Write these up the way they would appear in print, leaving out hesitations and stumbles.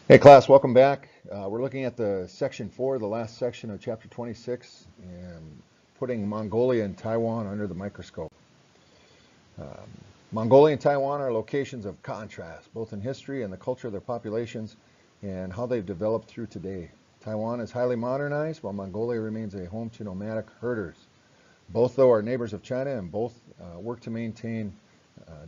Hey class, welcome back. We're looking at the section 4, the last section of chapter 26, and putting Mongolia and Taiwan under the microscope. Um, Mongolia and Taiwan are locations of contrast, both in history and the culture of their populations and how they've developed through today. Taiwan is highly modernized, while Mongolia remains a home to nomadic herders. Both, though, are neighbors of China, and both work to maintain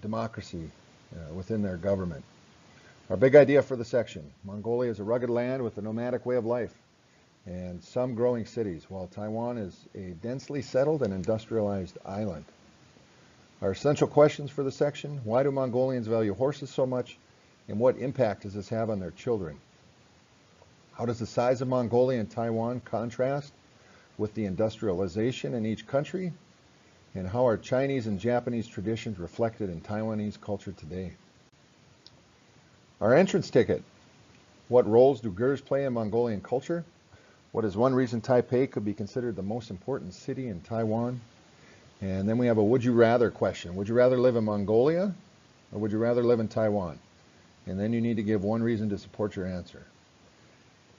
democracy within their government. Our big idea for the section: Mongolia is a rugged land with a nomadic way of life and some growing cities, while Taiwan is a densely settled and industrialized island. Our essential questions for the section: why do Mongolians value horses so much, and what impact does this have on their children? How does the size of Mongolia and Taiwan contrast with the industrialization in each country? And how are Chinese and Japanese traditions reflected in Taiwanese culture today? Our entrance ticket: what roles do Gers play in Mongolian culture? What is one reason Taipei could be considered the most important city in Taiwan? And then we have a would you rather question. Would you rather live in Mongolia or would you rather live in Taiwan? And then you need to give one reason to support your answer.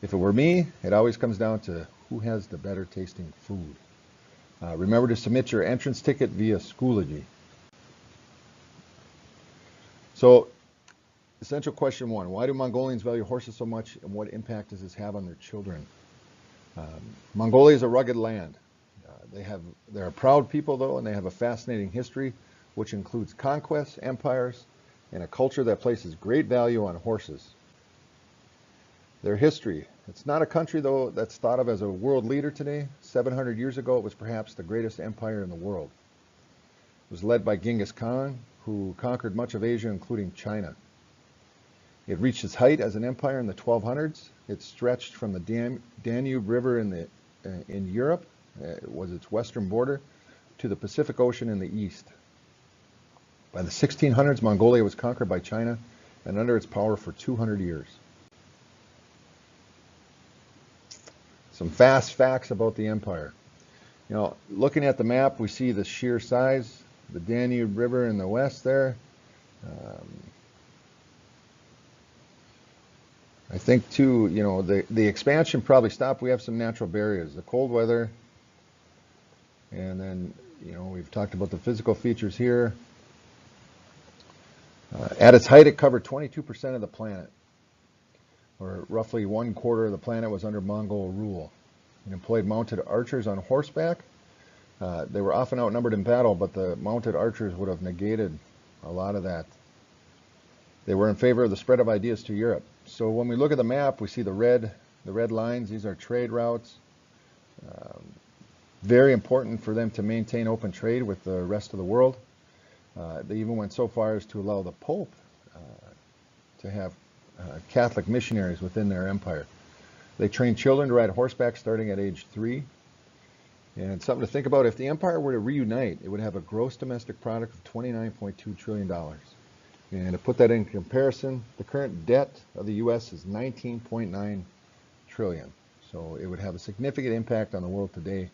If it were me, it always comes down to who has the better tasting food. Remember to submit your entrance ticket via Schoology. So, essential question 1: why do Mongolians value horses so much, and what impact does this have on their children? Mongolia is a rugged land. They're a proud people, though, and they have a fascinating history, which includes conquests, empires, and a culture that places great value on horses. Their history: it's not a country, though, that's thought of as a world leader today. 700 years ago, it was perhaps the greatest empire in the world. It was led by Genghis Khan, who conquered much of Asia, including China. It reached its height as an empire in the 1200s. It stretched from the Danube River in Europe, it was its western border, to the Pacific Ocean in the east. By the 1600s, Mongolia was conquered by China and under its power for 200 years. Some fast facts about the empire. Looking at the map, we see the sheer size, the Danube River in the west there. I think too, the expansion probably stopped. We have some natural barriers, the cold weather, and then, we've talked about the physical features here. At its height, it covered 22% of the planet, or roughly 1/4 of the planet was under Mongol rule. It employed mounted archers on horseback. They were often outnumbered in battle, but the mounted archers would have negated a lot of that. They were in favor of the spread of ideas to Europe. So when we look at the map, we see the red lines. These are trade routes. Very important for them to maintain open trade with the rest of the world. They even went so far as to allow the Pope to have Catholic missionaries within their empire. They trained children to ride horseback starting at age 3. And something to think about: if the empire were to reunite, it would have a gross domestic product of $29.2 trillion. And to put that in comparison, the current debt of the U.S. is $19.9 trillion. So it would have a significant impact on the world today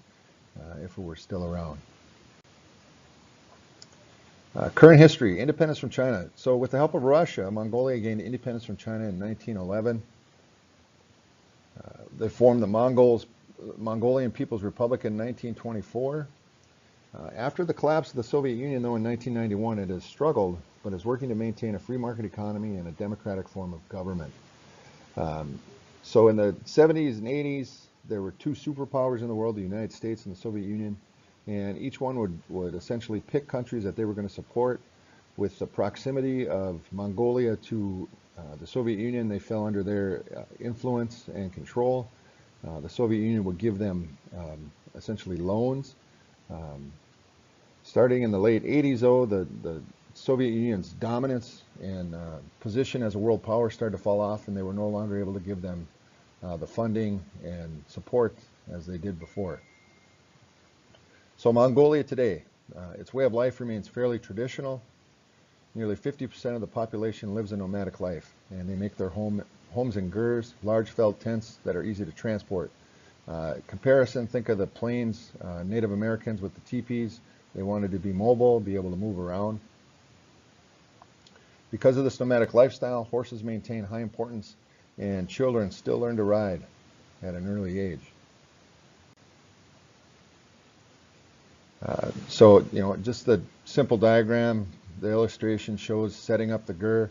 if it were still around. Current history: independence from China. So with the help of Russia, Mongolia gained independence from China in 1911. They formed the Mongolian People's Republic in 1924. After the collapse of the Soviet Union, though, in 1991, it has struggled, but is working to maintain a free market economy and a democratic form of government. So in the 70s and 80s, there were two superpowers in the world, the United States and the Soviet Union, and each one would essentially pick countries that they were going to support. With the proximity of Mongolia to the Soviet Union, they fell under their influence and control. The Soviet Union would give them essentially loans. Starting in the late 80s, though, the Soviet Union's dominance and position as a world power started to fall off, and they were no longer able to give them the funding and support as they did before. So Mongolia today, its way of life remains fairly traditional. Nearly 50% of the population lives a nomadic life, and they make their homes in gers, large felt tents that are easy to transport. Comparison: think of the plains, Native Americans with the teepees. They wanted to be mobile, be able to move around. Because of this nomadic lifestyle, horses maintain high importance and children still learn to ride at an early age. So, just the simple diagram, the illustration shows setting up the gur.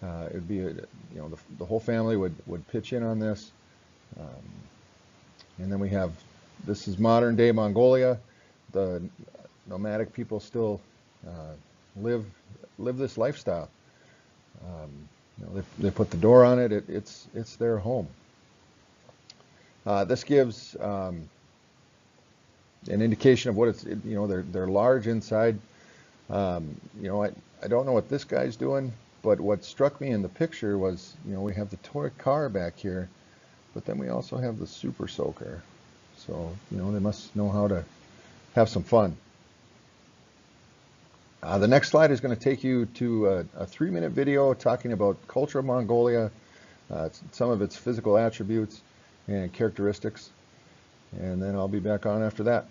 It would be, the whole family would pitch in on this. And then we have, this is modern day Mongolia. The nomadic people still live this lifestyle. They put the door on it. It's their home. This gives an indication of what it's. They're large inside. I don't know what this guy's doing, but what struck me in the picture was, we have the toy car back here, but then we also have the super soaker. So they must know how to have some fun. The next slide is going to take you to a 3-minute video talking about culture of Mongolia, some of its physical attributes and characteristics, and then I'll be back on after that.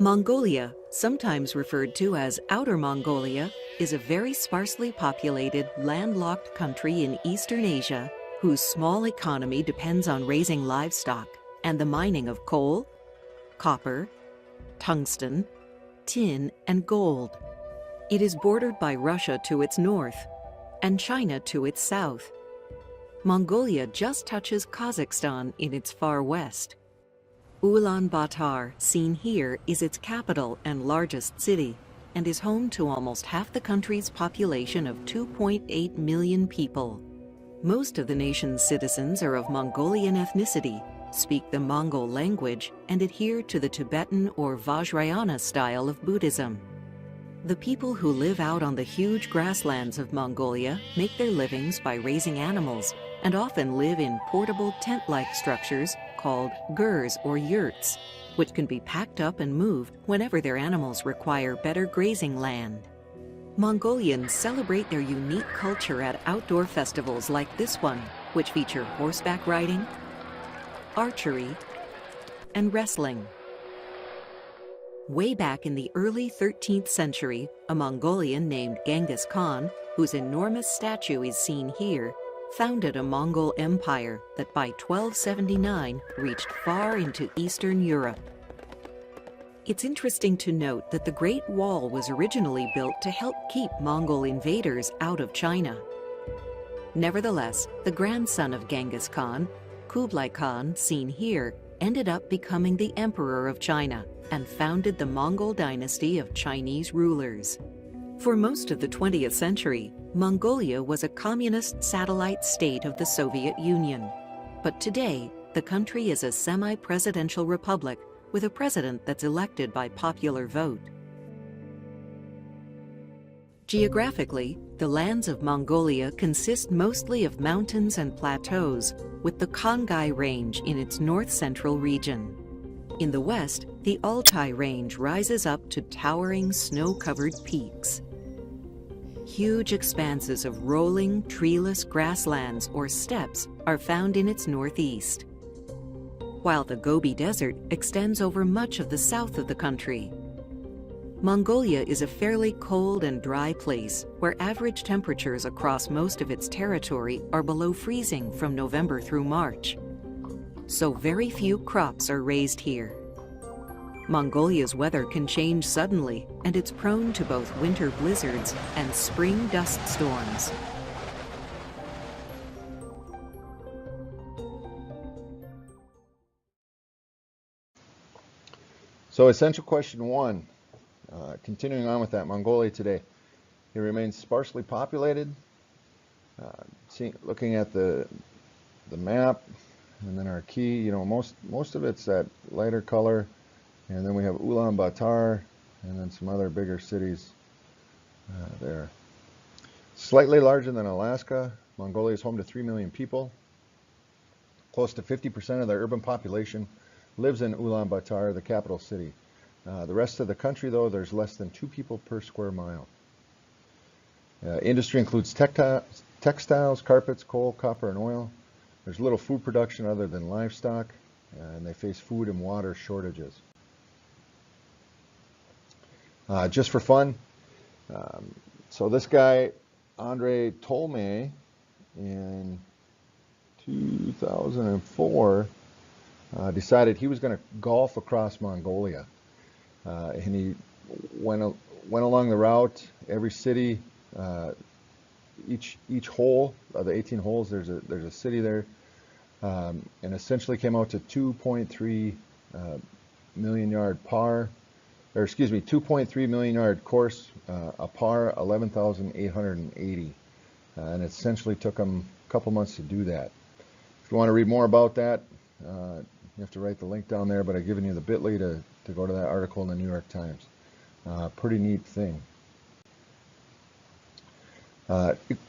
Mongolia, sometimes referred to as Outer Mongolia, is a very sparsely populated, landlocked country in Eastern Asia whose small economy depends on raising livestock and the mining of coal, copper, tungsten, tin, and gold. It is bordered by Russia to its north and China to its south. Mongolia just touches Kazakhstan in its far west. Ulaanbaatar, seen here, is its capital and largest city, and is home to almost half the country's population of 2.8 million people. Most of the nation's citizens are of Mongolian ethnicity, speak the Mongol language, and adhere to the Tibetan or Vajrayana style of Buddhism. The people who live out on the huge grasslands of Mongolia make their livings by raising animals and often live in portable tent-like structures called gurs or yurts, which can be packed up and moved whenever their animals require better grazing land. Mongolians celebrate their unique culture at outdoor festivals like this one, which feature horseback riding, archery, and wrestling. Way back in the early 13th century, a Mongolian named Genghis Khan, whose enormous statue is seen here, founded a Mongol empire that by 1279 reached far into Eastern Europe. It's interesting to note that the Great Wall was originally built to help keep Mongol invaders out of China. Nevertheless, the grandson of Genghis Khan, Kublai Khan, seen here, ended up becoming the emperor of China and founded the Mongol dynasty of Chinese rulers. For most of the 20th century, Mongolia was a communist satellite state of the Soviet Union. But today, the country is a semi-presidential republic with a president that's elected by popular vote. Geographically, the lands of Mongolia consist mostly of mountains and plateaus, with the Khangai Range in its north-central region. In the west, the Altai Range rises up to towering snow-covered peaks. Huge expanses of rolling, treeless grasslands or steppes are found in its northeast, while the Gobi Desert extends over much of the south of the country. Mongolia is a fairly cold and dry place where average temperatures across most of its territory are below freezing from November through March. So very few crops are raised here. Mongolia's weather can change suddenly, and it's prone to both winter blizzards and spring dust storms. So essential question 1, continuing on with that, Mongolia today. It remains sparsely populated. Looking at the map and then our key, most of it's that lighter color. And then we have Ulaanbaatar, and then some other bigger cities there. Slightly larger than Alaska, Mongolia is home to 3 million people. Close to 50% of the urban population lives in Ulaanbaatar, the capital city. The rest of the country, though, there's less than 2 people per square mile. Industry includes textiles, carpets, coal, copper, and oil. There's little food production other than livestock, and they face food and water shortages. just for fun. So this guy, Andre Tolmay, in 2004, decided he was going to golf across Mongolia. And he went along the route. Every city, each hole of the 18 holes, there's a city there, and essentially came out to 2.3 million yard par, or excuse me, 2.3 million yard course, a par 11,880, and it essentially took him a couple months to do that. If you want to read more about that, you have to write the link down there, but I've given you the bit.ly to go to that article in the New York Times. Pretty neat thing.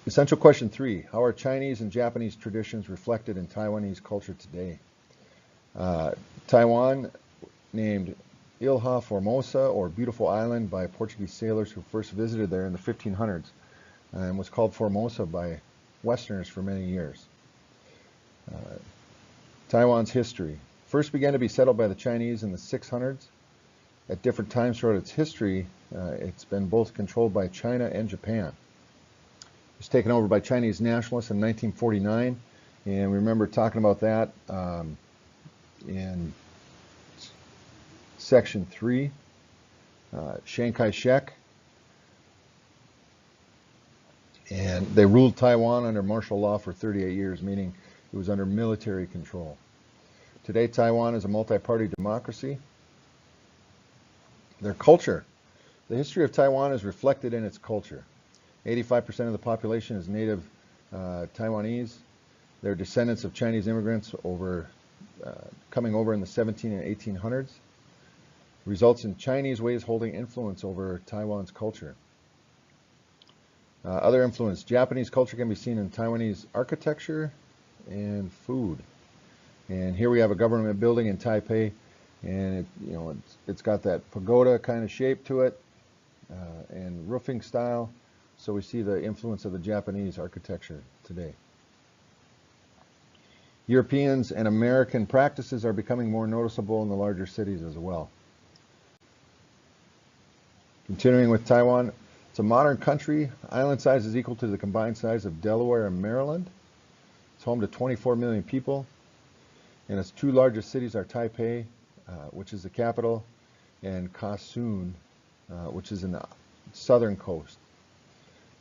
Essential question 3. How are Chinese and Japanese traditions reflected in Taiwanese culture today? Taiwan, named Ilha Formosa, or Beautiful Island, by Portuguese sailors who first visited there in the 1500s, and was called Formosa by Westerners for many years. Taiwan's history. First began to be settled by the Chinese in the 600s. At different times throughout its history, it's been both controlled by China and Japan. It was taken over by Chinese nationalists in 1949, and we remember talking about that in Section 3. Chiang Kai-shek, and they ruled Taiwan under martial law for 38 years, meaning it was under military control. Today, Taiwan is a multi-party democracy. Their culture. The history of Taiwan is reflected in its culture. 85% of the population is native Taiwanese. They're descendants of Chinese immigrants coming over in the 17 and 1800s. Results in Chinese ways holding influence over Taiwan's culture. Other influence. Japanese culture can be seen in Taiwanese architecture and food. And here we have a government building in Taipei, and it's got that pagoda kind of shape to it, and roofing style. So we see the influence of the Japanese architecture today. Europeans and American practices are becoming more noticeable in the larger cities as well. Continuing with Taiwan, it's a modern country. Island size is equal to the combined size of Delaware and Maryland. It's home to 24 million people. And its two largest cities are Taipei, which is the capital, and Kaohsiung, which is in the southern coast.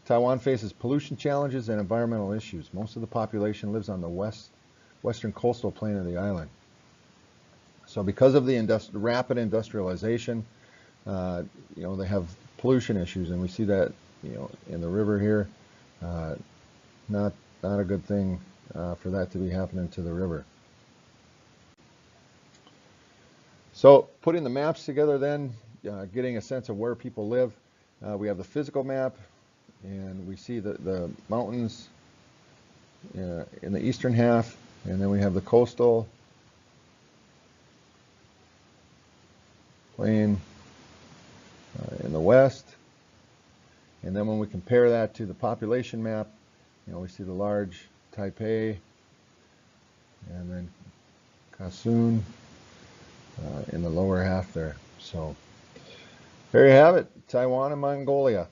Taiwan faces pollution challenges and environmental issues. Most of the population lives on the western coastal plain of the island. So because of the rapid industrialization, they have pollution issues, and we see that in the river here. Not a good thing for that to be happening to the river. So putting the maps together then, getting a sense of where people live, we have the physical map, and we see the mountains in the eastern half, and then we have the coastal plain in the west. And then when we compare that to the population map, we see the large Taipei, and then Kaohsiung in the lower half there. So there you have it, Taiwan and Mongolia.